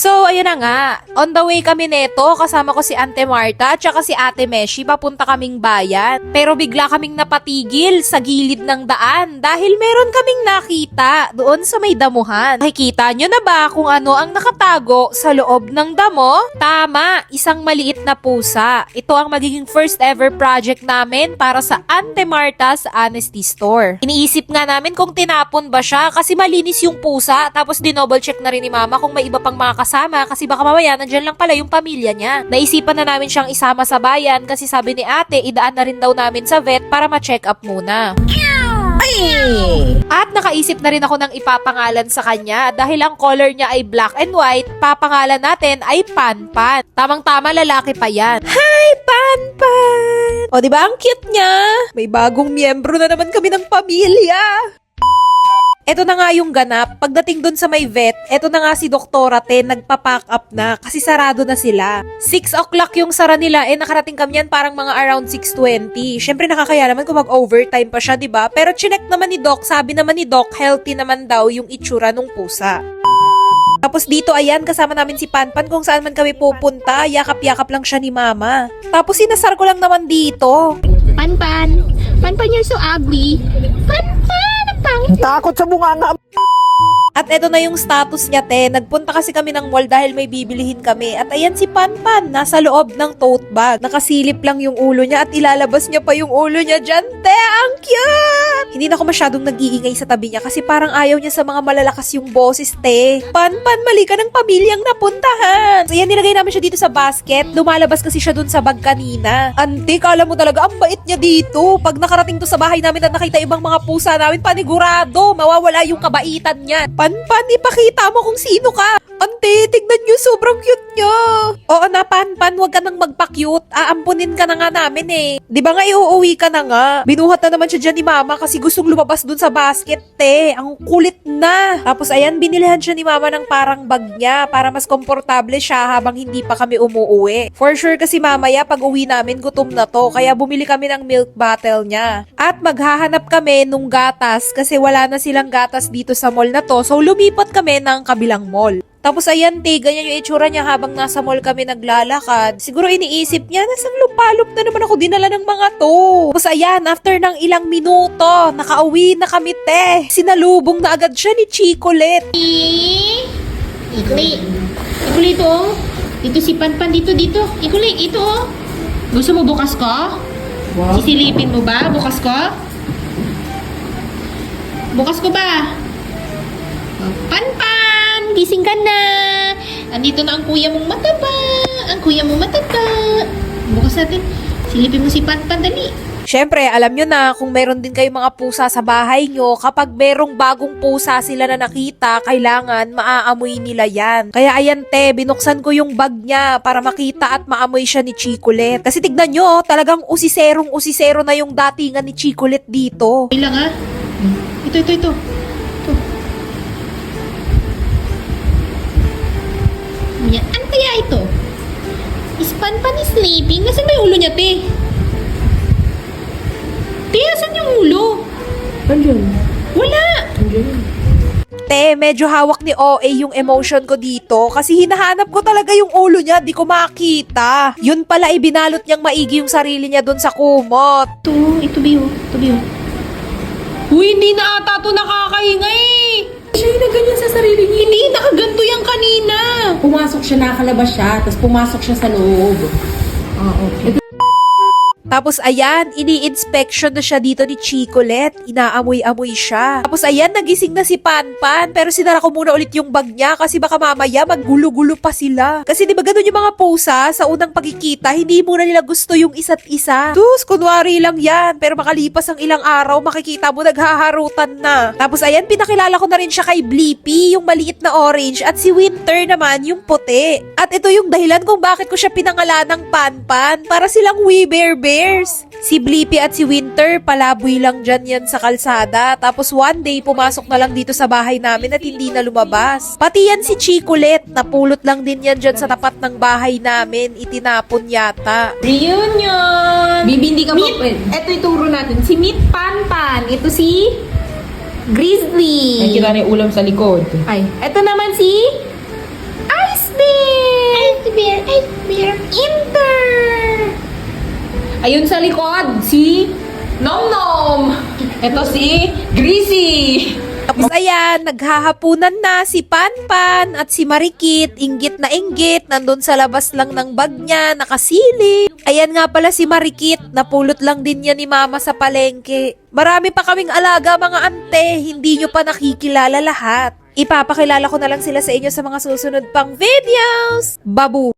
So, ayun na nga. On the way kami neto, kasama ko si Ante Marta at saka si Ate Meshi, papunta kaming bayan. Pero bigla kaming napatigil sa gilid ng daan dahil meron kaming nakita doon sa may damuhan. Nakikita nyo na ba kung ano ang nakatago sa loob ng damo? Tama, isang maliit na pusa. Ito ang magiging first ever project namin para sa Ante Marta sa Honesty Store. Iniisip nga namin kung tinapon ba siya kasi malinis yung pusa, tapos dinouble check na rin ni Mama kung may iba pang mga kasama kasi baka mamaya nandyan lang pala yung pamilya niya. Naisipan na namin siyang isama sa bayan kasi sabi ni ate idaan na rin daw namin sa vet para ma-check up muna. Ay! At nakaisip na rin ako ng ipapangalan sa kanya dahil ang color niya ay black and white, papangalan natin ay Panpan. Tamang-tama lalaki pa yan. Hi, Panpan! O diba ang cute niya? May bagong miyembro na naman kami ng pamilya. Eto na nga yung ganap. Pagdating dun sa may vet, eto na nga si Doktora Ten nagpa-pack up na kasi sarado na sila. 6 o'clock yung sara nila, nakarating kami yan parang mga around 6:20. Syempre nakakaya naman kung mag-overtime pa siya, diba? Pero chinek naman ni Doc, sabi naman ni Doc, healthy naman daw yung itsura nung pusa. Tapos dito ayan, kasama namin si Panpan kung saan man kami pupunta, yakap-yakap lang siya ni Mama. Tapos sinasar ko lang naman dito. Panpan, Panpan, you're so ugly. Panpan, ang pangit. Takot sa bunganga. At eto na yung status niya, te. Nagpunta kasi kami ng mall dahil may bibilihin kami. At ayan si Panpan, nasa loob ng tote bag. Nakasilip lang yung ulo niya at ilalabas niya pa yung ulo niya dyan, te. Ang cute! Hindi na ako masyadong nag-iingay sa tabi niya kasi parang ayaw niya sa mga malalakas yung boses, te. Panpan, mali ka ng pamilyang napuntahan. So ayan, nilagay namin siya dito sa basket. Lumalabas kasi siya dun sa bag kanina. Ante, kala mo talaga ang bait niya dito. Pag nakarating to sa bahay namin at nakita ibang mga pusa namin, panigurado, mawawala yung kabaitan niya. Panpan, ipakita mo kung sino ka. Ante, tignan nyo, sobrang cute nyo. Oo na, Panpan, wag ka nang magpa-cute. Aampunin ka na nga namin eh. Di ba nga iuuwi ka na nga? Binuhat na naman siya dyan ni Mama kasi gustong lumabas dun sa basket, te. Ang kulit na. Tapos ayan, binilihan siya ni Mama ng parang bag niya para mas komportable siya habang hindi pa kami umuuwi. For sure kasi mamaya pag uwi namin, gutom na to. Kaya bumili kami ng milk bottle niya. At maghahanap kami nung gatas kasi wala na silang gatas dito sa mall na to. So lumipat kami ng kabilang mall. Tapos ayan, te, ganyan yung itsura niya habang nasa mall kami naglalakad. Siguro iniisip niya, nasang lupalop na naman ako dinala ng mga to. Tapos ayan, after ng ilang minuto, nakauwi na kami, te. Sinalubong na agad siya ni Chicolet. Ikli. Ikli ito, oh. Dito si Panpan, dito. Ikli, ito, oh. Gusto mo bukas ko? Wow. Sisilipin mo ba? Bukas ko? Bukas ko ba? Panpan! Gising ka na! Andito na ang kuya mong mataba! Ang kuya mong mataba! Bukas natin. Silipin mo si Panpan, dali. Syempre, alam nyo na kung meron din kayong mga pusa sa bahay nyo, kapag merong bagong pusa sila na nakita, kailangan maaamoy nila yan. Kaya ayan, te, binuksan ko yung bag niya para makita at maamoy siya ni Chicolet. Kasi tignan nyo, talagang usisero na yung datingan ni Chicolet dito. Okay lang, ha? Ito. Yan. Ano kaya ito? Is Panpan is sleeping? Nasaan ba yung ulo niya, te? Te, asan yung ulo? Andiyan. Wala! Andiyan. Te, medyo hawak ni OA yung emotion ko dito kasi hinahanap ko talaga yung ulo niya, di ko makita. Yun pala, ibinalot niyang maigi yung sarili niya dun sa kumot. Ito biyo. Uy, hindi na ata ito nakakahinga eh! Siya yung ganyan sa sarili niya. Hindi, nakaganto yan kanina! Pumasok siya, nakakalabas siya, tapos pumasok siya sa loob. Okay. Tapos ayan, ini-inspection na siya dito ni Chicolet. Inaamoy-amoy siya. Tapos ayan, nagising na si Panpan. Pero sinara ko muna ulit yung bag niya kasi baka mamaya maggulo-gulo pa sila. Kasi di ba ganun yung mga pusa sa unang pagkikita, hindi muna nila gusto yung isa't isa. Dus, kunwari lang yan. Pero makalipas ang ilang araw, makikita mo naghaharutan na. Tapos ayan, pinakilala ko na rin siya kay Blippi, yung maliit na orange. At si Winter naman, yung puti. At ito yung dahilan kung bakit ko siya pinangalan ng Panpan. Para silang We Bear Bears. Si Blippi at si Winter, palaboy lang dyan yan sa kalsada. Tapos one day, pumasok na lang dito sa bahay namin at hindi na lumabas. Pati yan si Chicolet, napulot lang din yan dyan sa tapat ng bahay namin. Itinapon yata. Reunion! Bibi, hindi ka Meet, eto ituro natin. Si Meet Panpan. Ito si Grizzly. Nakikita na yung ulam sa likod. Ay, eto naman si Ice Ayun sa likod, si Nom Nom. Ito si Greasy. Tapos ayan, naghahapunan na si Panpan at si Marikit, inggit na inggit, nandun sa labas lang ng bag niya, nakasilip. Ayan nga pala si Marikit, napulot lang din niya ni Mama sa palengke. Marami pa kaming alaga mga ante, hindi nyo pa nakikilala lahat. Ipapakilala ko na lang sila sa inyo sa mga susunod pang videos. Babu!